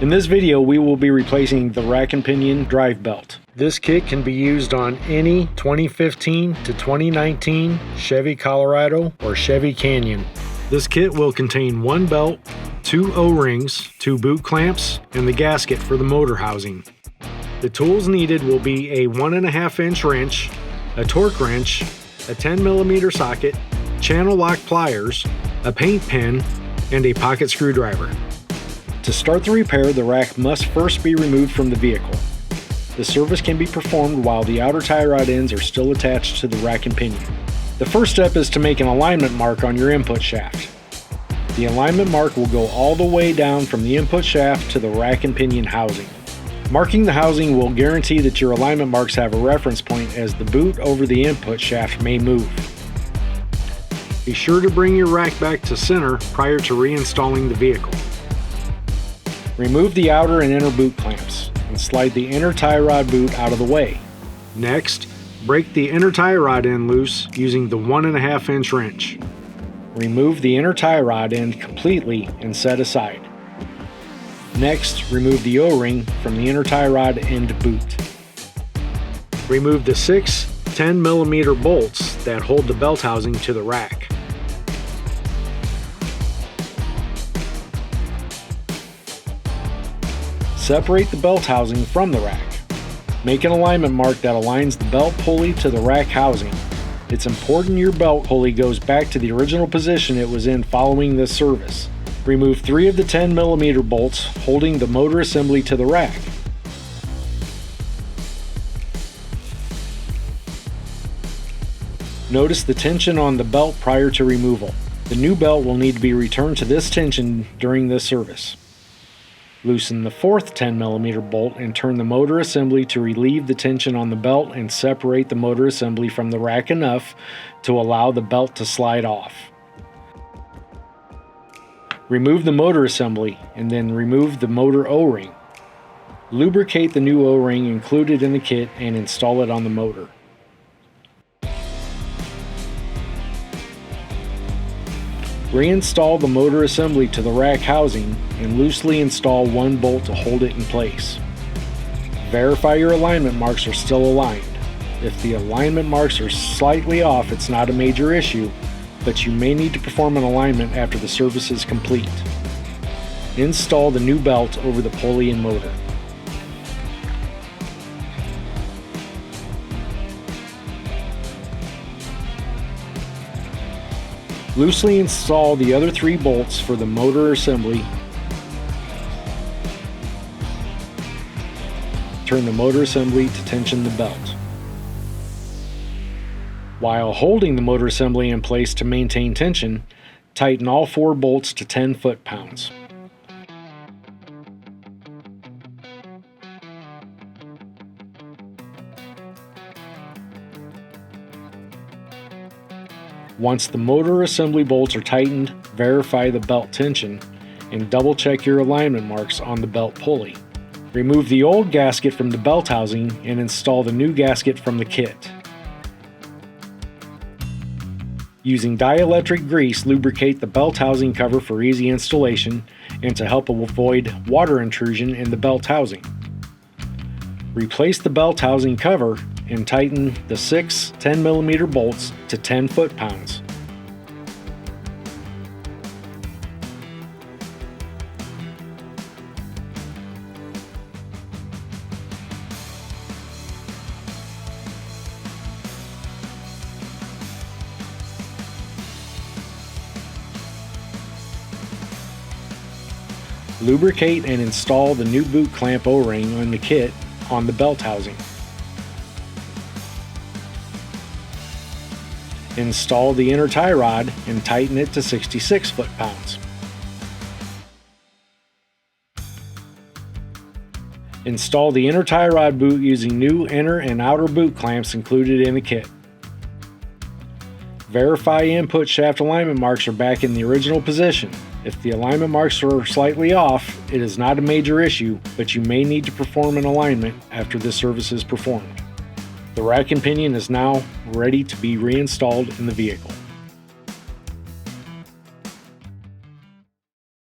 In this video, we will be replacing the rack and pinion drive belt. This kit can be used on any 2015 to 2019 Chevy Colorado or Chevy Canyon. This kit will contain one belt, 2 O-rings, 2 boot clamps, and the gasket for the motor housing. The tools needed will be a 1.5-inch wrench, a torque wrench, a 10mm socket, channel lock pliers, a paint pen, and a pocket screwdriver. To start the repair, the rack must first be removed from the vehicle. The service can be performed while the outer tie rod ends are still attached to the rack and pinion. The first step is to make an alignment mark on your input shaft. The alignment mark will go all the way down from the input shaft to the rack and pinion housing. Marking the housing will guarantee that your alignment marks have a reference point, as the boot over the input shaft may move. Be sure to bring your rack back to center prior to reinstalling the vehicle. Remove the outer and inner boot clamps and slide the inner tie rod boot out of the way. Next, break the inner tie rod end loose using the 1.5-inch wrench. Remove the inner tie rod end completely and set aside. Next, remove the O-ring from the inner tie rod end boot. Remove the 6 10mm bolts that hold the belt housing to the rack. Separate the belt housing from the rack. Make an alignment mark that aligns the belt pulley to the rack housing. It's important your belt pulley goes back to the original position it was in following this service. Remove 3 of the 10mm bolts holding the motor assembly to the rack. Notice the tension on the belt prior to removal. The new belt will need to be returned to this tension during this service. Loosen the 4th 10mm bolt and turn the motor assembly to relieve the tension on the belt and separate the motor assembly from the rack enough to allow the belt to slide off. Remove the motor assembly and then remove the motor O-ring. Lubricate the new O-ring included in the kit and install it on the motor. Reinstall the motor assembly to the rack housing and loosely install one bolt to hold it in place. Verify your alignment marks are still aligned. If the alignment marks are slightly off, it's not a major issue, but you may need to perform an alignment after the service is complete. Install the new belt over the pulley and motor. Loosely install the other 3 bolts for the motor assembly. Turn the motor assembly to tension the belt. While holding the motor assembly in place to maintain tension, tighten all 4 bolts to 10 foot-pounds. Once the motor assembly bolts are tightened, verify the belt tension and double check your alignment marks on the belt pulley. Remove the old gasket from the belt housing and install the new gasket from the kit. Using dielectric grease, lubricate the belt housing cover for easy installation and to help avoid water intrusion in the belt housing. Replace the belt housing cover and tighten the 6 10mm bolts to 10 foot-pounds. Lubricate and install the new boot clamp O-ring on the kit on the belt housing. Install the inner tie rod and tighten it to 66 foot-pounds. Install the inner tie rod boot using new inner and outer boot clamps included in the kit. Verify input shaft alignment marks are back in the original position. If the alignment marks are slightly off, it is not a major issue, but you may need to perform an alignment after this service is performed. The rack and pinion is now ready to be reinstalled in the vehicle.